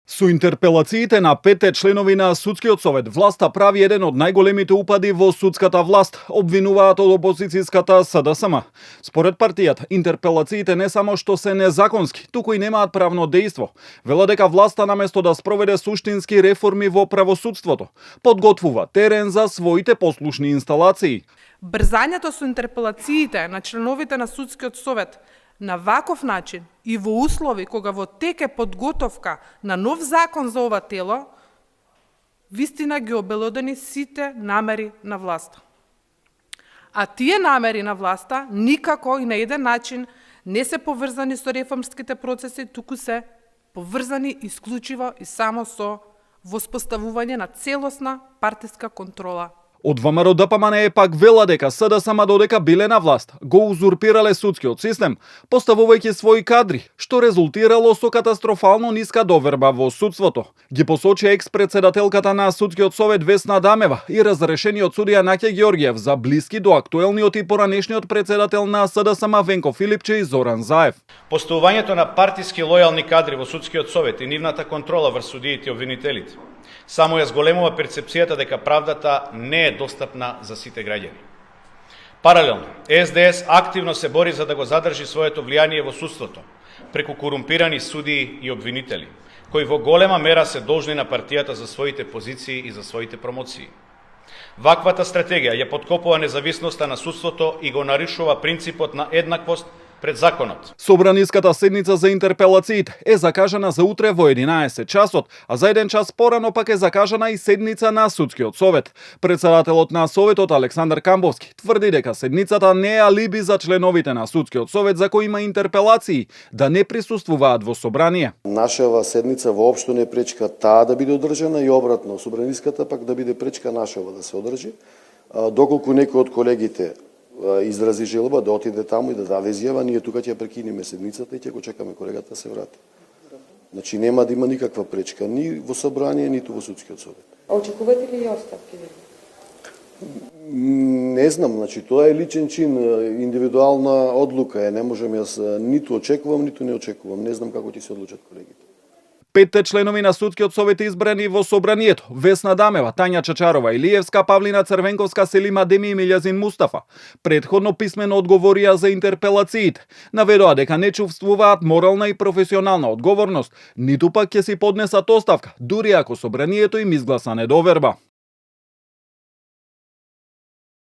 Со интерпелациите на 5 членови на Судскиот совет, власта прави еден од најголемите упади во судската власт, обвинуваат од опозицијската СДСМ. Според партијата, интерпелациите не само што се незаконски, туку и немаат правно дејство. Велат дека власта наместо да спроведе суштински реформи во правосудството, подготвува терен за своите послушни инсталации. Брзањето со интерпелациите на членовите на Судскиот совет на ваков начин и во услови кога во тек е подготовка на нов закон за ова тело, вистина ги обелодени сите намери на власта. А тие намери на власта никако и на еден начин не се поврзани со реформските процеси, туку се поврзани исклучиво и само со воспоставување на целосна партиска контрола. Од ВМРО ДПМН пак вела дека СДСМ додека биле на власт, го узурпирале судскиот систем, поставувајќи своји кадри, што резултирало со катастрофално ниска доверба во судството. Ги посочи екс-председателката на Судскиот совет Весна Дамева и разрешениот судија Наќе Ѓорѓиев за блиски до актуелниот и поранешниот председател на СДСМ Венко Филипче и Зоран Заев. Поставувањето на партиски лојални кадри во Судскиот совет и нивната контрола врз судиите и обвинителите само ја зголемува перцепцијата дека правдата не е достапна за сите граѓани. Паралелно, СДС активно се бори за да го задржи своето влијание во судството, преку корумпирани судии и обвинители, кои во голема мера се должни на партијата за своите позиции и за своите промоции. Ваквата стратегија ја поткопува независноста на судството и го нарушува принципот на еднаквост пред законот. Собраниската седница за интерпелациите е закажана за утре во 11 часот, а за еден час порано пак е закажана и седница на Судскиот совет. Председателот на Советот Александар Камбовски тврди дека седницата не е алиби за членовите на Судскиот совет за кои има интерпелации да не присуствуваат во собрание. Нашава седница воопшто не пречка таа да биде одржана и обратно, собраниската пак да биде пречка нашава да се одржи. Доколку некој од колегите изрази желба да отиде таму и да даде изјава, ние тука ќе прекинеме седницата и ќе го чекаме колегата да се врати. Значи нема да има никаква пречка ни во собрание, ниту во Судскиот совет. А очекувате ли и оставки? Не знам, значи тоа е личен чин, индивидуална одлука е, не можам јас ниту очекувам, ниту не очекувам, не знам како ќе се одлучат колегите. 5 членови на Судскиот совет избрани во собранието: Весна Дамева, Тања Чачарова Илиевска, Павлина Црвенковска, Селима Деми и Милјазин Мустафа. Предходно писмено одговорија за интерпелациите. Наведоа дека не чувствуваат морална и професионална одговорност, ниту пак ќе си поднесат оставка, дури ако собранието им изгласа недоверба.